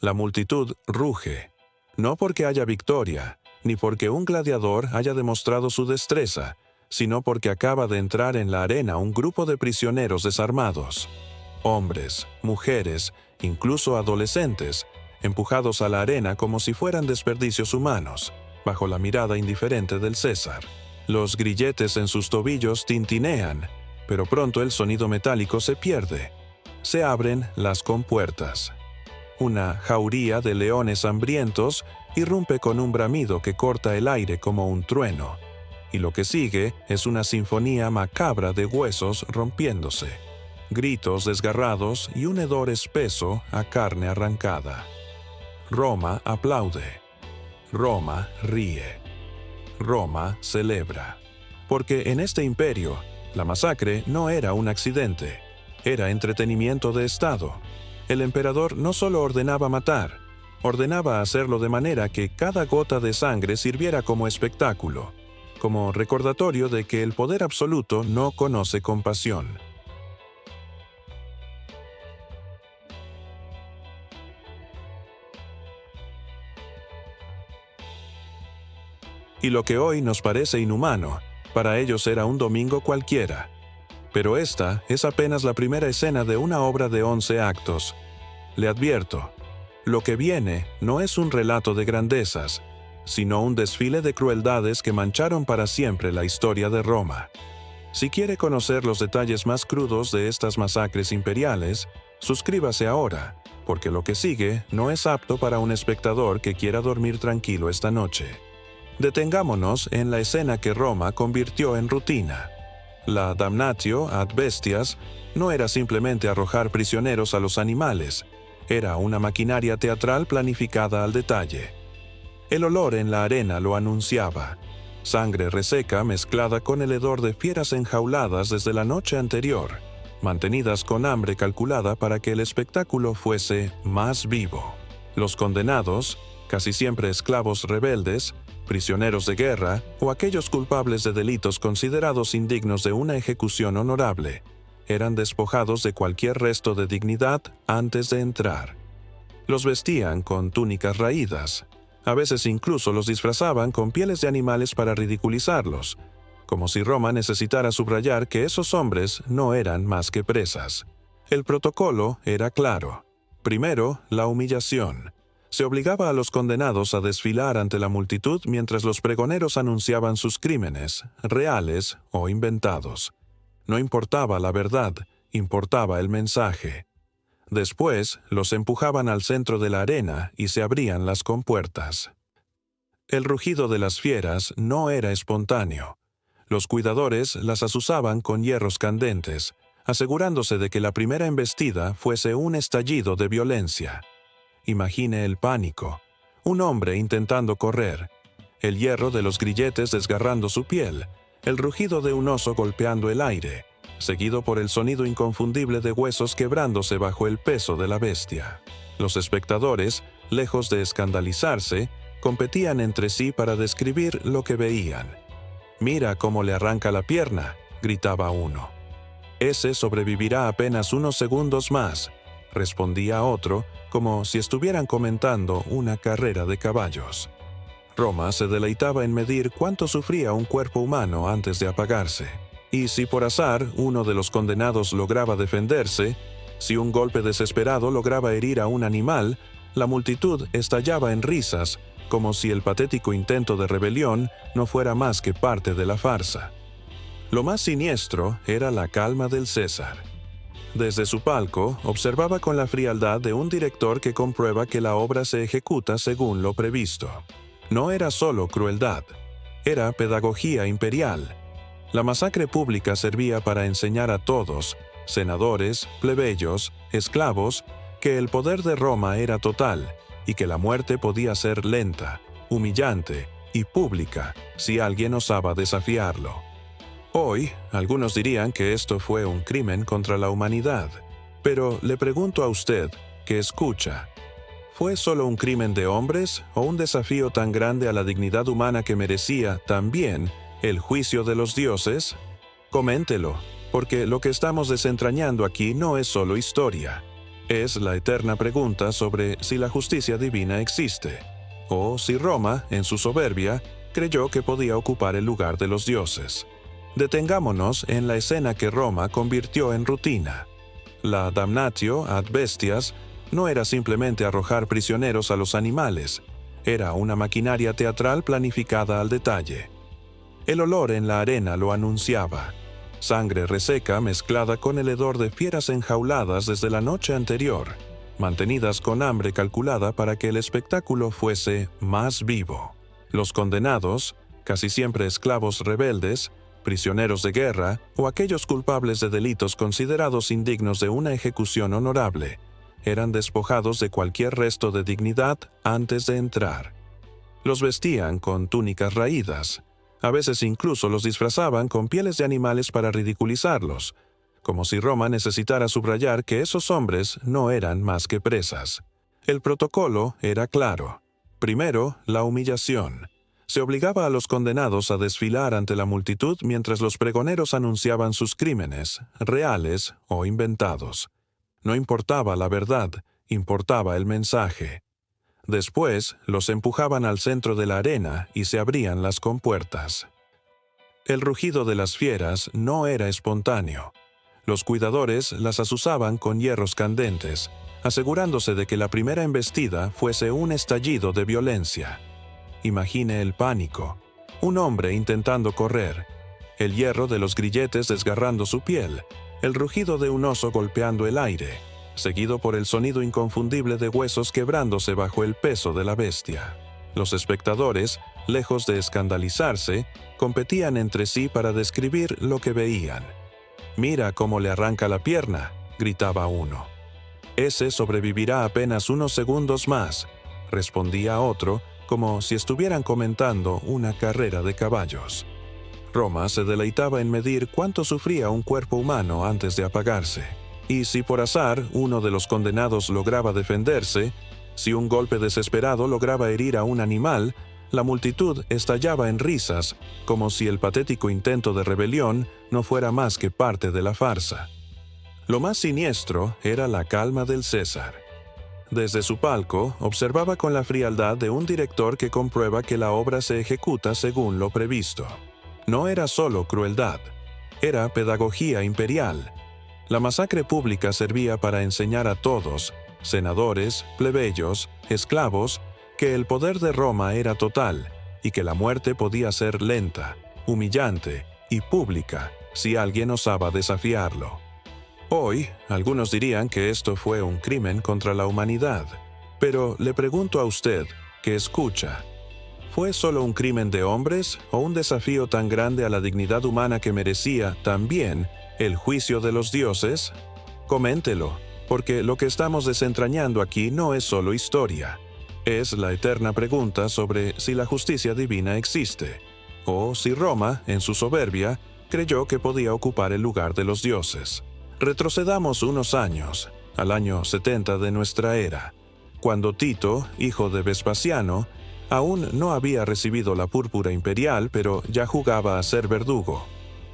La multitud ruge, no porque haya victoria, ni porque un gladiador haya demostrado su destreza, sino porque acaba de entrar en la arena un grupo de prisioneros desarmados. Hombres, mujeres, incluso adolescentes, empujados a la arena como si fueran desperdicios humanos, bajo la mirada indiferente del César. Los grilletes en sus tobillos tintinean, pero pronto el sonido metálico se pierde. Se abren las compuertas. Una jauría de leones hambrientos irrumpe con un bramido que corta el aire como un trueno, y lo que sigue es una sinfonía macabra de huesos rompiéndose, gritos desgarrados y un hedor espeso a carne arrancada. Roma aplaude. Roma ríe. Roma celebra. Porque en este imperio, la masacre no era un accidente, era entretenimiento de Estado. El emperador no solo ordenaba matar, ordenaba hacerlo de manera que cada gota de sangre sirviera como espectáculo, como recordatorio de que el poder absoluto no conoce compasión. Y lo que hoy nos parece inhumano, para ellos era un domingo cualquiera. Pero esta es apenas la primera escena de una obra de 11 actos. Le advierto, lo que viene no es un relato de grandezas, sino un desfile de crueldades que mancharon para siempre la historia de Roma. Si quiere conocer los detalles más crudos de estas masacres imperiales, suscríbase ahora, porque lo que sigue no es apto para un espectador que quiera dormir tranquilo esta noche. Detengámonos en la escena que Roma convirtió en rutina. La damnatio ad bestias no era simplemente arrojar prisioneros a los animales, era una maquinaria teatral planificada al detalle. El olor en la arena lo anunciaba. Sangre reseca mezclada con el hedor de fieras enjauladas desde la noche anterior, mantenidas con hambre calculada para que el espectáculo fuese más vivo. Los condenados, casi siempre esclavos rebeldes, prisioneros de guerra o aquellos culpables de delitos considerados indignos de una ejecución honorable, eran despojados de cualquier resto de dignidad antes de entrar. Los vestían con túnicas raídas, a veces incluso los disfrazaban con pieles de animales para ridiculizarlos, como si Roma necesitara subrayar que esos hombres no eran más que presas. El protocolo era claro. Primero, la humillación. Se obligaba a los condenados a desfilar ante la multitud mientras los pregoneros anunciaban sus crímenes, reales o inventados. No importaba la verdad, importaba el mensaje. Después, los empujaban al centro de la arena y se abrían las compuertas. El rugido de las fieras no era espontáneo. Los cuidadores las azuzaban con hierros candentes, asegurándose de que la primera embestida fuese un estallido de violencia. Imagine el pánico. Un hombre intentando correr, el hierro de los grilletes desgarrando su piel, el rugido de un oso golpeando el aire, seguido por el sonido inconfundible de huesos quebrándose bajo el peso de la bestia. Los espectadores, lejos de escandalizarse, competían entre sí para describir lo que veían. «Mira cómo le arranca la pierna», gritaba uno. «Ese sobrevivirá apenas unos segundos más», respondía otro, como si estuvieran comentando una carrera de caballos. Roma se deleitaba en medir cuánto sufría un cuerpo humano antes de apagarse. Y si por azar uno de los condenados lograba defenderse, si un golpe desesperado lograba herir a un animal, la multitud estallaba en risas, como si el patético intento de rebelión no fuera más que parte de la farsa. Lo más siniestro era la calma del César. Desde su palco, observaba con la frialdad de un director que comprueba que la obra se ejecuta según lo previsto. No era solo crueldad, era pedagogía imperial. La masacre pública servía para enseñar a todos, senadores, plebeyos, esclavos, que el poder de Roma era total y que la muerte podía ser lenta, humillante y pública si alguien osaba desafiarlo. Hoy, algunos dirían que esto fue un crimen contra la humanidad, pero le pregunto a usted, que escucha, ¿fue solo un crimen de hombres o un desafío tan grande a la dignidad humana que merecía también el juicio de los dioses? Coméntelo, porque lo que estamos desentrañando aquí no es solo historia, Es la eterna pregunta sobre si la justicia divina existe, o si Roma, en su soberbia, creyó que podía ocupar el lugar de los dioses. Detengámonos en la escena que Roma convirtió en rutina. La damnatio ad bestias no era simplemente arrojar prisioneros a los animales, era una maquinaria teatral planificada al detalle. El olor en la arena lo anunciaba. Sangre reseca mezclada con el hedor de fieras enjauladas desde la noche anterior, mantenidas con hambre calculada para que el espectáculo fuese más vivo. Los condenados, casi siempre esclavos rebeldes, prisioneros de guerra o aquellos culpables de delitos considerados indignos de una ejecución honorable, eran despojados de cualquier resto de dignidad antes de entrar. Los vestían con túnicas raídas, a veces incluso los disfrazaban con pieles de animales para ridiculizarlos, como si Roma necesitara subrayar que esos hombres no eran más que presas. El protocolo era claro. Primero, la humillación. Se obligaba a los condenados a desfilar ante la multitud mientras los pregoneros anunciaban sus crímenes, reales o inventados. No importaba la verdad, importaba el mensaje. Después, los empujaban al centro de la arena y se abrían las compuertas. El rugido de las fieras no era espontáneo. Los cuidadores las azuzaban con hierros candentes, asegurándose de que la primera embestida fuese un estallido de violencia. Imagine el pánico. Un hombre intentando correr, el hierro de los grilletes desgarrando su piel, el rugido de un oso golpeando el aire, seguido por el sonido inconfundible de huesos quebrándose bajo el peso de la bestia. Los espectadores, lejos de escandalizarse, competían entre sí para describir lo que veían. «Mira cómo le arranca la pierna», gritaba uno. «Ese sobrevivirá apenas unos segundos más», respondía otro, como si estuvieran comentando una carrera de caballos. Roma se deleitaba en medir cuánto sufría un cuerpo humano antes de apagarse. Y si por azar uno de los condenados lograba defenderse, si un golpe desesperado lograba herir a un animal, la multitud estallaba en risas, como si el patético intento de rebelión no fuera más que parte de la farsa. Lo más siniestro era la calma del César. Desde su palco, observaba con la frialdad de un director que comprueba que la obra se ejecuta según lo previsto. No era solo crueldad, era pedagogía imperial. La masacre pública servía para enseñar a todos, senadores, plebeyos, esclavos, que el poder de Roma era total y que la muerte podía ser lenta, humillante y pública si alguien osaba desafiarlo. Hoy, algunos dirían que esto fue un crimen contra la humanidad, pero le pregunto a usted, que escucha, ¿fue solo un crimen de hombres o un desafío tan grande a la dignidad humana que merecía también el juicio de los dioses? Coméntelo, porque lo que estamos desentrañando aquí no es solo historia. Es la eterna pregunta sobre si la justicia divina existe, o si Roma, en su soberbia, creyó que podía ocupar el lugar de los dioses. Retrocedamos unos años, al año 70 de nuestra era, cuando Tito, hijo de Vespasiano, aún no había recibido la púrpura imperial, pero ya jugaba a ser verdugo.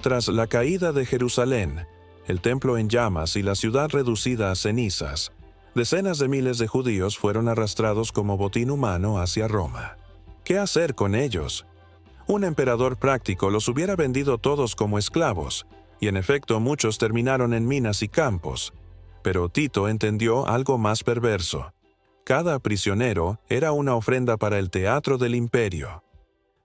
Tras la caída de Jerusalén, el templo en llamas y la ciudad reducida a cenizas, decenas de miles de judíos fueron arrastrados como botín humano hacia Roma. ¿Qué hacer con ellos? Un emperador práctico los hubiera vendido todos como esclavos, y en efecto muchos terminaron en minas y campos. Pero Tito entendió algo más perverso. Cada prisionero era una ofrenda para el teatro del imperio.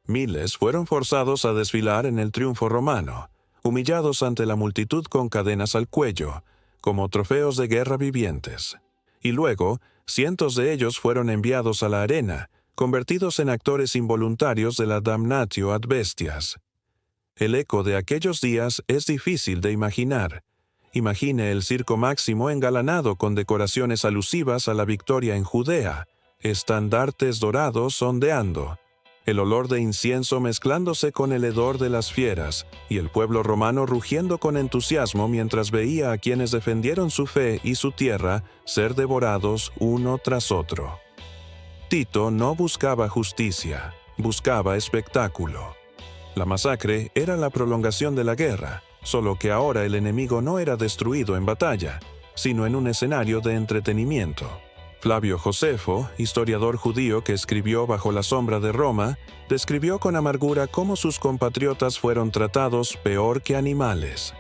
Miles fueron forzados a desfilar en el triunfo romano, humillados ante la multitud con cadenas al cuello, como trofeos de guerra vivientes. Y luego, cientos de ellos fueron enviados a la arena, convertidos en actores involuntarios de la damnatio ad bestias. El eco de aquellos días es difícil de imaginar. Imagine el Circo Máximo engalanado con decoraciones alusivas a la victoria en Judea, estandartes dorados ondeando, el olor de incienso mezclándose con el hedor de las fieras, y el pueblo romano rugiendo con entusiasmo mientras veía a quienes defendieron su fe y su tierra ser devorados uno tras otro. Tito no buscaba justicia, buscaba espectáculo. La masacre era la prolongación de la guerra, solo que ahora el enemigo no era destruido en batalla, sino en un escenario de entretenimiento. Flavio Josefo, historiador judío que escribió Bajo la sombra de Roma, describió con amargura cómo sus compatriotas fueron tratados peor que animales.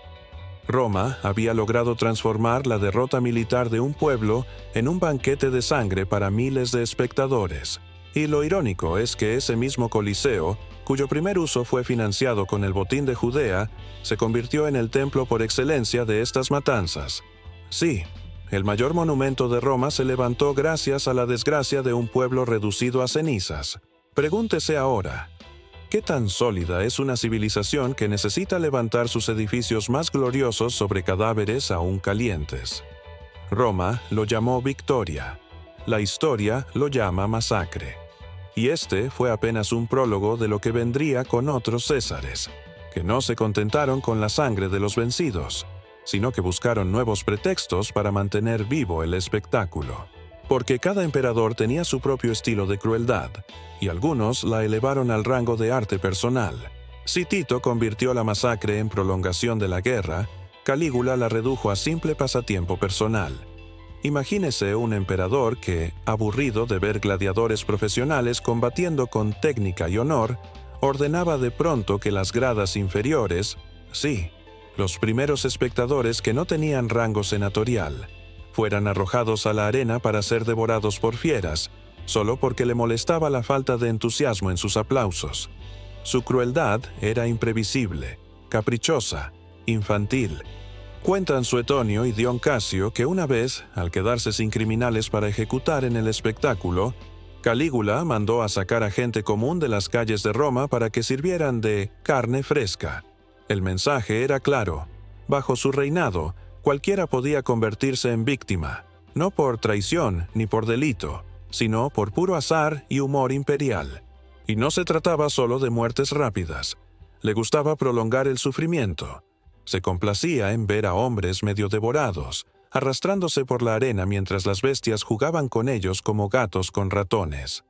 Roma había logrado transformar la derrota militar de un pueblo en un banquete de sangre para miles de espectadores. Y lo irónico es que ese mismo Coliseo, cuyo primer uso fue financiado con el botín de Judea, se convirtió en el templo por excelencia de estas matanzas. Sí, el mayor monumento de Roma se levantó gracias a la desgracia de un pueblo reducido a cenizas. Pregúntese ahora, ¿qué tan sólida es una civilización que necesita levantar sus edificios más gloriosos sobre cadáveres aún calientes? Roma lo llamó victoria. La historia lo llama masacre. Y este fue apenas un prólogo de lo que vendría con otros césares, que no se contentaron con la sangre de los vencidos, sino que buscaron nuevos pretextos para mantener vivo el espectáculo. Porque cada emperador tenía su propio estilo de crueldad, y algunos la elevaron al rango de arte personal. Si Tito convirtió la masacre en prolongación de la guerra, Calígula la redujo a simple pasatiempo personal. Imagínese un emperador que, aburrido de ver gladiadores profesionales combatiendo con técnica y honor, ordenaba de pronto que las gradas inferiores, sí, los primeros espectadores que no tenían rango senatorial, fueran arrojados a la arena para ser devorados por fieras, solo porque le molestaba la falta de entusiasmo en sus aplausos. Su crueldad era imprevisible, caprichosa, infantil. Cuentan Suetonio y Dion Casio que una vez, al quedarse sin criminales para ejecutar en el espectáculo, Calígula mandó a sacar a gente común de las calles de Roma para que sirvieran de carne fresca. El mensaje era claro: bajo su reinado, cualquiera podía convertirse en víctima, no por traición ni por delito, sino por puro azar y humor imperial. Y no se trataba solo de muertes rápidas. Le gustaba prolongar el sufrimiento. Se complacía en ver a hombres medio devorados, arrastrándose por la arena mientras las bestias jugaban con ellos como gatos con ratones.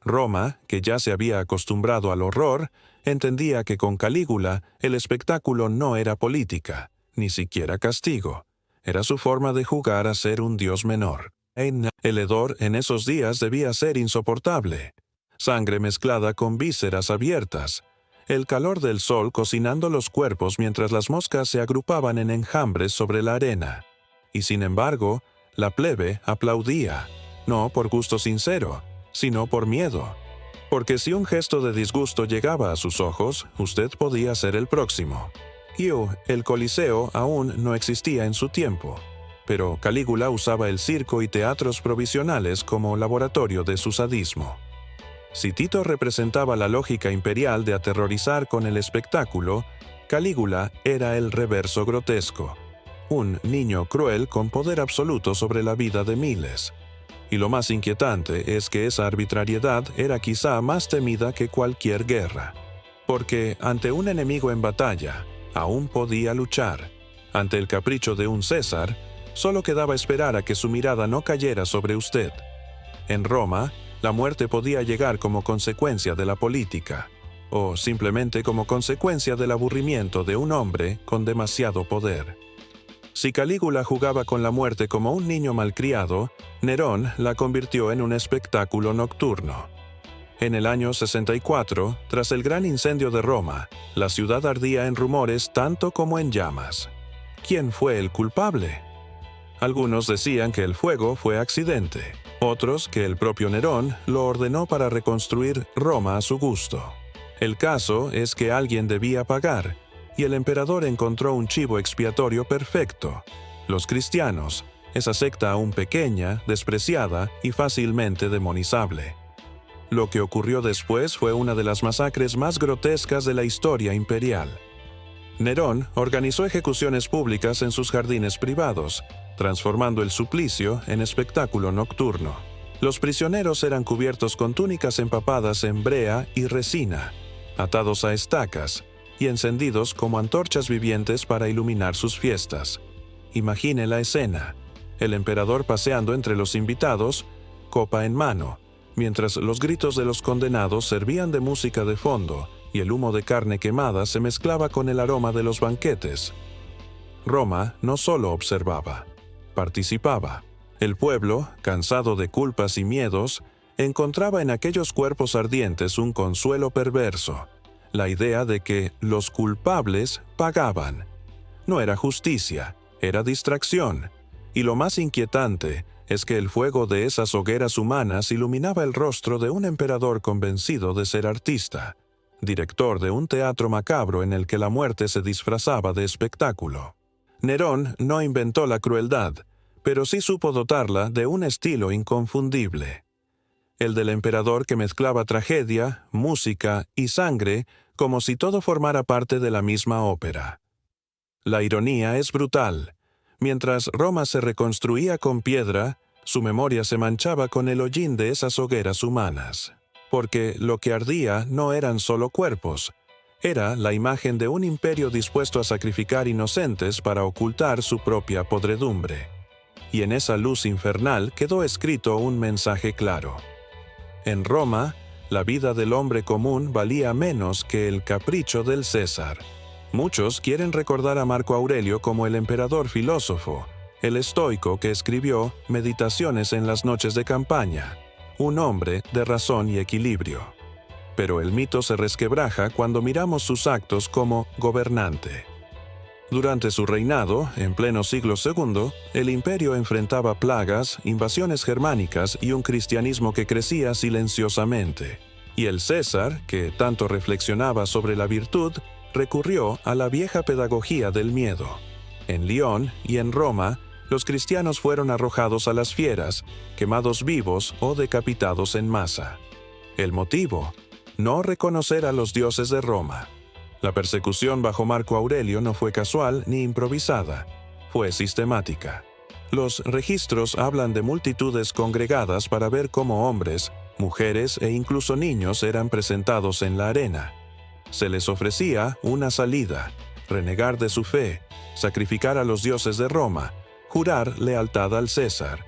Roma, que ya se había acostumbrado al horror, entendía que con Calígula el espectáculo no era política, ni siquiera castigo. Era su forma de jugar a ser un dios menor. El hedor en esos días debía ser insoportable. Sangre mezclada con vísceras abiertas. El calor del sol cocinando los cuerpos mientras las moscas se agrupaban en enjambres sobre la arena. Y sin embargo, la plebe aplaudía, no por gusto sincero, sino por miedo. Porque si un gesto de disgusto llegaba a sus ojos, usted podía ser el próximo. El Coliseo aún no existía en su tiempo, pero Calígula usaba el circo y teatros provisionales como laboratorio de su sadismo. Si Tito representaba la lógica imperial de aterrorizar con el espectáculo, Calígula era el reverso grotesco, un niño cruel con poder absoluto sobre la vida de miles. Y lo más inquietante es que esa arbitrariedad era quizá más temida que cualquier guerra, porque ante un enemigo en batalla, aún podía luchar. Ante el capricho de un César, solo quedaba esperar a que su mirada no cayera sobre usted. En Roma, la muerte podía llegar como consecuencia de la política, o simplemente como consecuencia del aburrimiento de un hombre con demasiado poder. Si Calígula jugaba con la muerte como un niño malcriado, Nerón la convirtió en un espectáculo nocturno. En el año 64, tras el gran incendio de Roma, la ciudad ardía en rumores tanto como en llamas. ¿Quién fue el culpable? Algunos decían que el fuego fue accidente, otros que el propio Nerón lo ordenó para reconstruir Roma a su gusto. El caso es que alguien debía pagar, y el emperador encontró un chivo expiatorio perfecto: los cristianos, esa secta aún pequeña, despreciada y fácilmente demonizable. Lo que ocurrió después fue una de las masacres más grotescas de la historia imperial. Nerón organizó ejecuciones públicas en sus jardines privados, transformando el suplicio en espectáculo nocturno. Los prisioneros eran cubiertos con túnicas empapadas en brea y resina, atados a estacas y encendidos como antorchas vivientes para iluminar sus fiestas. Imagine la escena: el emperador paseando entre los invitados, copa en mano, mientras los gritos de los condenados servían de música de fondo y el humo de carne quemada se mezclaba con el aroma de los banquetes. Roma no solo observaba. participaba. El pueblo, cansado de culpas y miedos, encontraba en aquellos cuerpos ardientes un consuelo perverso, la idea de que los culpables pagaban. No era justicia, era distracción, y lo más inquietante es que el fuego de esas hogueras humanas iluminaba el rostro de un emperador convencido de ser artista, director de un teatro macabro en el que la muerte se disfrazaba de espectáculo. Nerón no inventó la crueldad, pero sí supo dotarla de un estilo inconfundible. El del emperador que mezclaba tragedia, música y sangre como si todo formara parte de la misma ópera. La ironía es brutal. Mientras Roma se reconstruía con piedra, su memoria se manchaba con el hollín de esas hogueras humanas. Porque lo que ardía no eran solo cuerpos, era la imagen de un imperio dispuesto a sacrificar inocentes para ocultar su propia podredumbre. Y en esa luz infernal quedó escrito un mensaje claro. En Roma, la vida del hombre común valía menos que el capricho del César. Muchos quieren recordar a Marco Aurelio como el emperador filósofo, el estoico que escribió Meditaciones en las noches de campaña, un hombre de razón y equilibrio. Pero el mito se resquebraja cuando miramos sus actos como gobernante. Durante su reinado, en pleno siglo II, el imperio enfrentaba plagas, invasiones germánicas y un cristianismo que crecía silenciosamente. Y el César, que tanto reflexionaba sobre la virtud, recurrió a la vieja pedagogía del miedo. En Lyon y en Roma, los cristianos fueron arrojados a las fieras, quemados vivos o decapitados en masa. El motivo: no reconocer a los dioses de Roma. La persecución bajo Marco Aurelio no fue casual ni improvisada, fue sistemática. Los registros hablan de multitudes congregadas para ver cómo hombres, mujeres e incluso niños eran presentados en la arena. Se les ofrecía una salida: renegar de su fe, sacrificar a los dioses de Roma, jurar lealtad al César.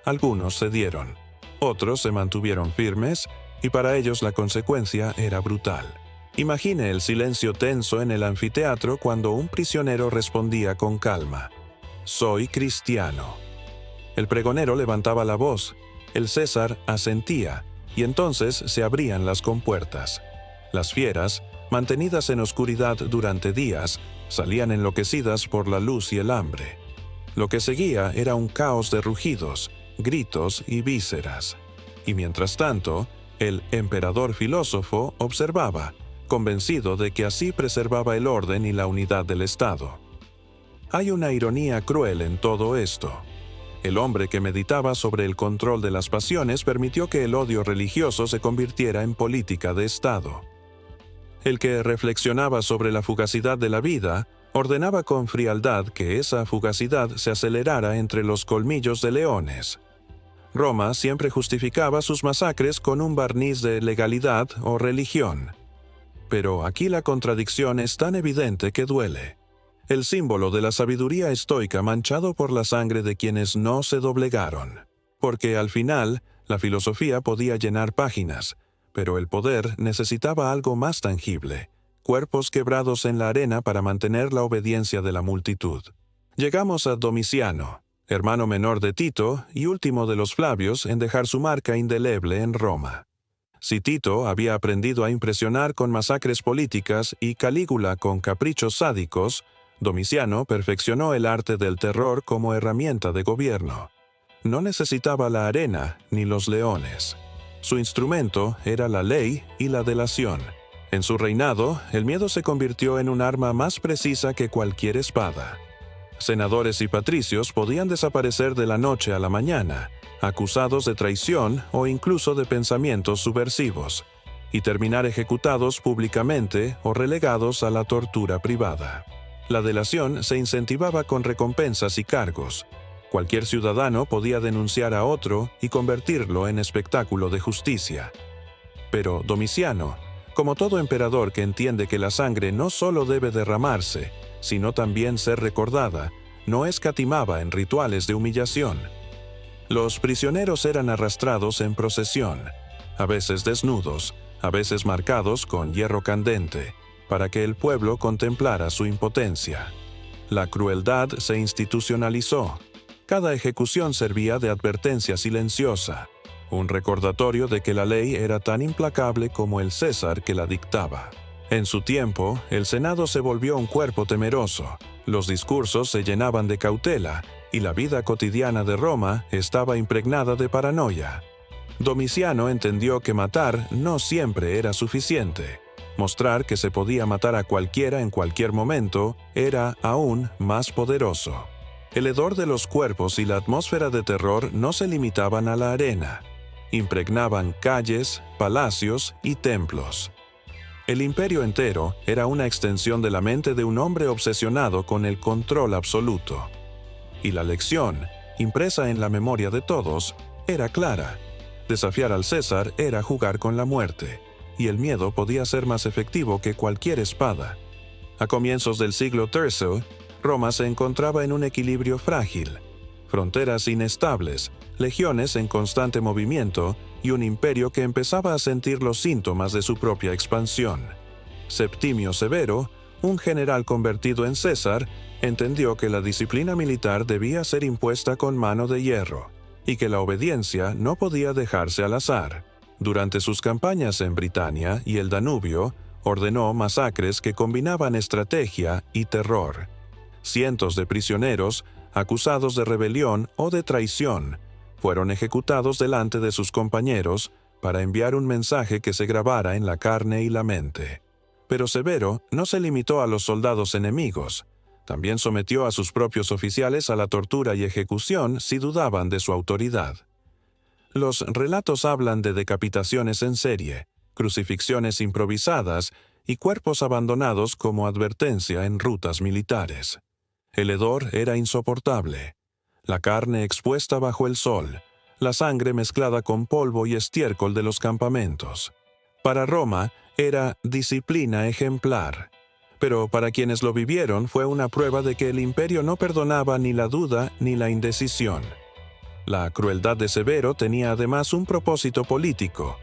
Algunos cedieron, otros se mantuvieron firmes, y para ellos la consecuencia era brutal. Imagine el silencio tenso en el anfiteatro cuando un prisionero respondía con calma: «Soy cristiano». El pregonero levantaba la voz, el César asentía, y entonces se abrían las compuertas. Las fieras, mantenidas en oscuridad durante días, salían enloquecidas por la luz y el hambre. Lo que seguía era un caos de rugidos, gritos y vísceras. Y mientras tanto, el emperador filósofo observaba, convencido de que así preservaba el orden y la unidad del Estado. Hay una ironía cruel en todo esto. El hombre que meditaba sobre el control de las pasiones permitió que el odio religioso se convirtiera en política de Estado. El que reflexionaba sobre la fugacidad de la vida ordenaba con frialdad que esa fugacidad se acelerara entre los colmillos de leones. Roma siempre justificaba sus masacres con un barniz de legalidad o religión. Pero aquí la contradicción es tan evidente que duele. El símbolo de la sabiduría estoica manchado por la sangre de quienes no se doblegaron. Porque al final, la filosofía podía llenar páginas, pero el poder necesitaba algo más tangible: cuerpos quebrados en la arena para mantener la obediencia de la multitud. Llegamos a Domiciano, hermano menor de Tito y último de los Flavios en dejar su marca indeleble en Roma. Si Tito había aprendido a impresionar con masacres políticas y Calígula con caprichos sádicos, Domiciano perfeccionó el arte del terror como herramienta de gobierno. No necesitaba la arena ni los leones. Su instrumento era la ley y la delación. En su reinado, el miedo se convirtió en un arma más precisa que cualquier espada. Senadores y patricios podían desaparecer de la noche a la mañana, acusados de traición o incluso de pensamientos subversivos, y terminar ejecutados públicamente o relegados a la tortura privada. La delación se incentivaba con recompensas y cargos. Cualquier ciudadano podía denunciar a otro y convertirlo en espectáculo de justicia. Pero Domiciano, como todo emperador que entiende que la sangre no solo debe derramarse, sino también ser recordada, no escatimaba en rituales de humillación. Los prisioneros eran arrastrados en procesión, a veces desnudos, a veces marcados con hierro candente, para que el pueblo contemplara su impotencia. La crueldad se institucionalizó. Cada ejecución servía de advertencia silenciosa, un recordatorio de que la ley era tan implacable como el César que la dictaba. En su tiempo, el Senado se volvió un cuerpo temeroso, los discursos se llenaban de cautela, y la vida cotidiana de Roma estaba impregnada de paranoia. Domiciano entendió que matar no siempre era suficiente. Mostrar que se podía matar a cualquiera en cualquier momento era aún más poderoso. El hedor de los cuerpos y la atmósfera de terror no se limitaban a la arena. Impregnaban calles, palacios y templos. El imperio entero era una extensión de la mente de un hombre obsesionado con el control absoluto. Y la lección, impresa en la memoria de todos, era clara. Desafiar al César era jugar con la muerte, y el miedo podía ser más efectivo que cualquier espada. A comienzos del siglo III, Roma se encontraba en un equilibrio frágil, fronteras inestables, legiones en constante movimiento y un imperio que empezaba a sentir los síntomas de su propia expansión. Septimio Severo, un general convertido en César, entendió que la disciplina militar debía ser impuesta con mano de hierro y que la obediencia no podía dejarse al azar. Durante sus campañas en Britania y el Danubio, ordenó masacres que combinaban estrategia y terror. Cientos de prisioneros, acusados de rebelión o de traición, fueron ejecutados delante de sus compañeros para enviar un mensaje que se grabara en la carne y la mente. Pero Severo no se limitó a los soldados enemigos. También sometió a sus propios oficiales a la tortura y ejecución si dudaban de su autoridad. Los relatos hablan de decapitaciones en serie, crucifixiones improvisadas y cuerpos abandonados como advertencia en rutas militares. El hedor era insoportable. La carne expuesta bajo el sol, la sangre mezclada con polvo y estiércol de los campamentos. Para Roma era disciplina ejemplar, pero para quienes lo vivieron fue una prueba de que el imperio no perdonaba ni la duda ni la indecisión. La crueldad de Severo tenía además un propósito político: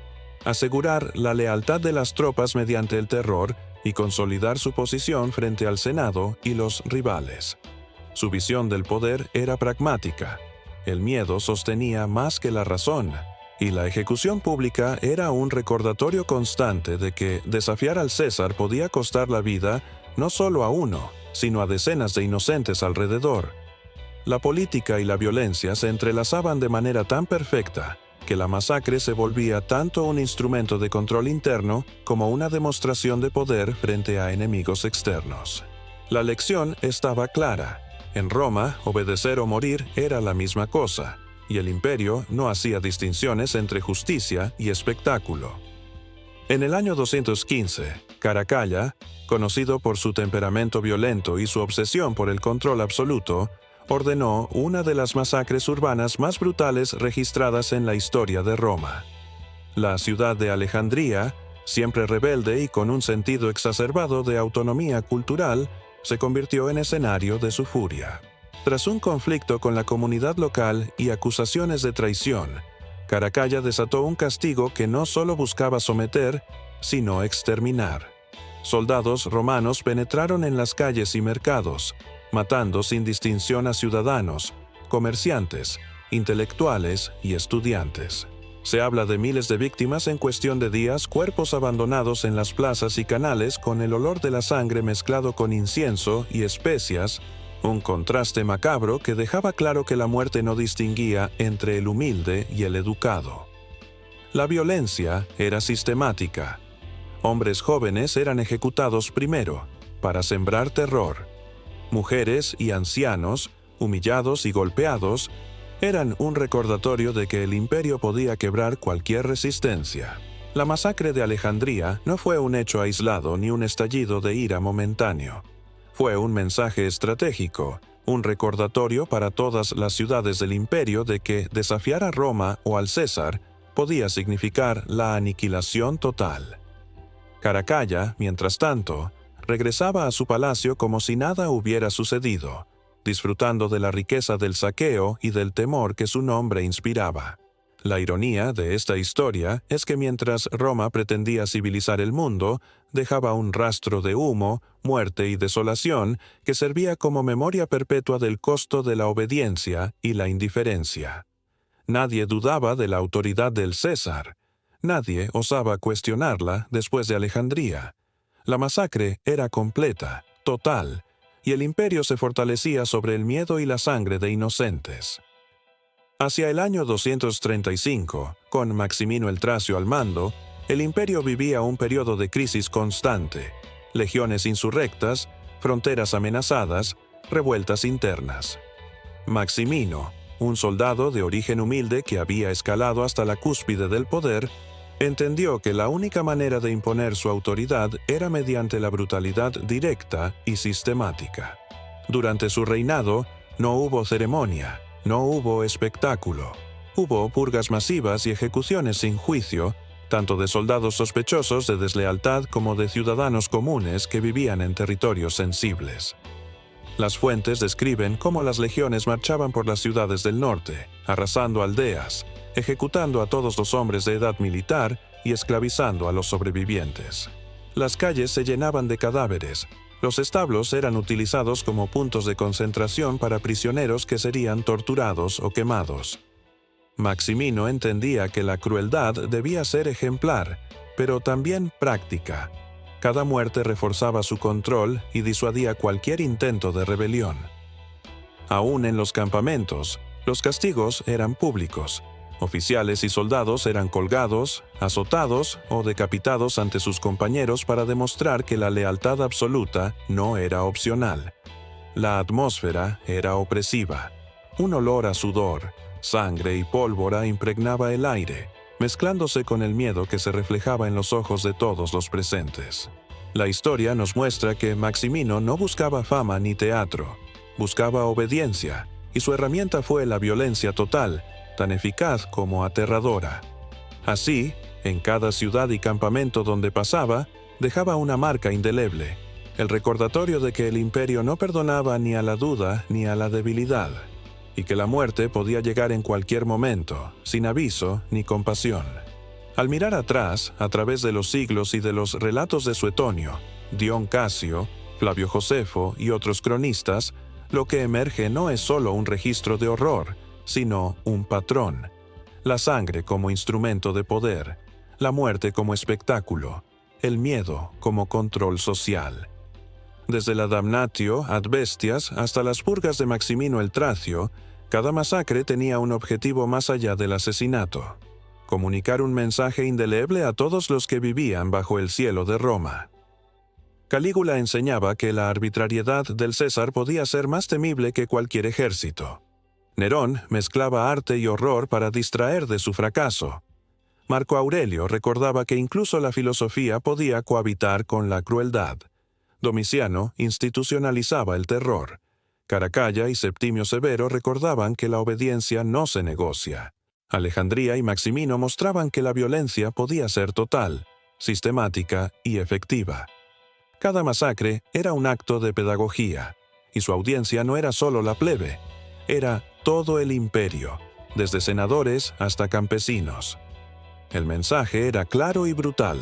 asegurar la lealtad de las tropas mediante el terror y consolidar su posición frente al Senado y los rivales. Su visión del poder era pragmática. El miedo sostenía más que la razón, y la ejecución pública era un recordatorio constante de que desafiar al César podía costar la vida no solo a uno, sino a decenas de inocentes alrededor. La política y la violencia se entrelazaban de manera tan perfecta que la masacre se volvía tanto un instrumento de control interno como una demostración de poder frente a enemigos externos. La lección estaba clara. En Roma, obedecer o morir era la misma cosa, y el imperio no hacía distinciones entre justicia y espectáculo. En el año 215, Caracalla, conocido por su temperamento violento y su obsesión por el control absoluto, ordenó una de las masacres urbanas más brutales registradas en la historia de Roma. La ciudad de Alejandría, siempre rebelde y con un sentido exacerbado de autonomía cultural, se convirtió en escenario de su furia. Tras un conflicto con la comunidad local y acusaciones de traición, Caracalla desató un castigo que no solo buscaba someter, sino exterminar. Soldados romanos penetraron en las calles y mercados, matando sin distinción a ciudadanos, comerciantes, intelectuales y estudiantes. Se habla de miles de víctimas en cuestión de días, cuerpos abandonados en las plazas y canales con el olor de la sangre mezclado con incienso y especias, un contraste macabro que dejaba claro que la muerte no distinguía entre el humilde y el educado. La violencia era sistemática. Hombres jóvenes eran ejecutados primero, para sembrar terror. Mujeres y ancianos, humillados y golpeados, eran un recordatorio de que el imperio podía quebrar cualquier resistencia. La masacre de Alejandría no fue un hecho aislado ni un estallido de ira momentáneo. Fue un mensaje estratégico, un recordatorio para todas las ciudades del imperio de que desafiar a Roma o al César podía significar la aniquilación total. Caracalla, mientras tanto, regresaba a su palacio como si nada hubiera sucedido, disfrutando de la riqueza del saqueo y del temor que su nombre inspiraba. La ironía de esta historia es que mientras Roma pretendía civilizar el mundo, dejaba un rastro de humo, muerte y desolación que servía como memoria perpetua del costo de la obediencia y la indiferencia. Nadie dudaba de la autoridad del César. Nadie osaba cuestionarla después de Alejandría. La masacre era completa, total, y el imperio se fortalecía sobre el miedo y la sangre de inocentes. Hacia el año 235, con Maximino el Tracio al mando, el imperio vivía un periodo de crisis constante, legiones insurrectas, fronteras amenazadas, revueltas internas. Maximino, un soldado de origen humilde que había escalado hasta la cúspide del poder, entendió que la única manera de imponer su autoridad era mediante la brutalidad directa y sistemática. Durante su reinado, no hubo ceremonia, no hubo espectáculo. Hubo purgas masivas y ejecuciones sin juicio, tanto de soldados sospechosos de deslealtad como de ciudadanos comunes que vivían en territorios sensibles. Las fuentes describen cómo las legiones marchaban por las ciudades del norte, arrasando aldeas, ejecutando a todos los hombres de edad militar y esclavizando a los sobrevivientes. Las calles se llenaban de cadáveres. Los establos eran utilizados como puntos de concentración para prisioneros que serían torturados o quemados. Maximino entendía que la crueldad debía ser ejemplar, pero también práctica. Cada muerte reforzaba su control y disuadía cualquier intento de rebelión. Aún en los campamentos, los castigos eran públicos. Oficiales y soldados eran colgados, azotados o decapitados ante sus compañeros para demostrar que la lealtad absoluta no era opcional. La atmósfera era opresiva. Un olor a sudor, sangre y pólvora impregnaba el aire, mezclándose con el miedo que se reflejaba en los ojos de todos los presentes. La historia nos muestra que Maximino no buscaba fama ni teatro, buscaba obediencia, y su herramienta fue la violencia total, tan eficaz como aterradora. Así, en cada ciudad y campamento donde pasaba, dejaba una marca indeleble, el recordatorio de que el imperio no perdonaba ni a la duda ni a la debilidad, y que la muerte podía llegar en cualquier momento, sin aviso ni compasión. Al mirar atrás, a través de los siglos y de los relatos de Suetonio, Dion Casio, Flavio Josefo y otros cronistas, lo que emerge no es solo un registro de horror, sino un patrón. La sangre como instrumento de poder, la muerte como espectáculo, el miedo como control social. Desde la damnatio ad bestias hasta las purgas de Maximino el Tracio, cada masacre tenía un objetivo más allá del asesinato: comunicar un mensaje indeleble a todos los que vivían bajo el cielo de Roma. Calígula enseñaba que la arbitrariedad del César podía ser más temible que cualquier ejército. Nerón mezclaba arte y horror para distraer de su fracaso. Marco Aurelio recordaba que incluso la filosofía podía cohabitar con la crueldad. Domiciano institucionalizaba el terror. Caracalla y Septimio Severo recordaban que la obediencia no se negocia. Alejandría y Maximino mostraban que la violencia podía ser total, sistemática y efectiva. Cada masacre era un acto de pedagogía, y su audiencia no era solo la plebe, era todo el imperio, desde senadores hasta campesinos. El mensaje era claro y brutal.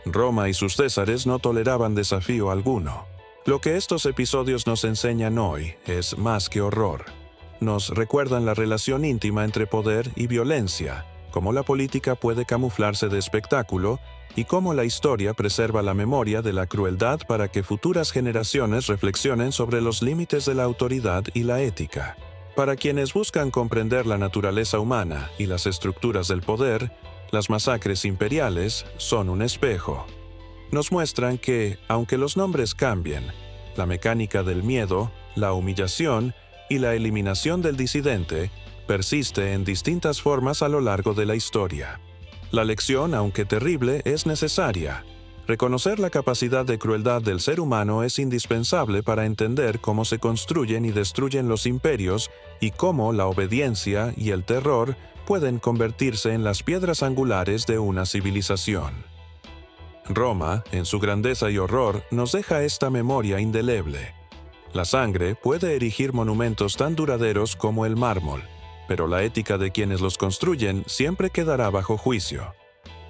Roma y sus césares no toleraban desafío alguno. Lo que estos episodios nos enseñan hoy es más que horror. Nos recuerdan la relación íntima entre poder y violencia, cómo la política puede camuflarse de espectáculo y cómo la historia preserva la memoria de la crueldad para que futuras generaciones reflexionen sobre los límites de la autoridad y la ética. Para quienes buscan comprender la naturaleza humana y las estructuras del poder, las masacres imperiales son un espejo. Nos muestran que, aunque los nombres cambien, la mecánica del miedo, la humillación y la eliminación del disidente persiste en distintas formas a lo largo de la historia. La lección, aunque terrible, es necesaria. Reconocer la capacidad de crueldad del ser humano es indispensable para entender cómo se construyen y destruyen los imperios y cómo la obediencia y el terror pueden convertirse en las piedras angulares de una civilización. Roma, en su grandeza y horror, nos deja esta memoria indeleble. La sangre puede erigir monumentos tan duraderos como el mármol. pero la ética de quienes los construyen siempre quedará bajo juicio.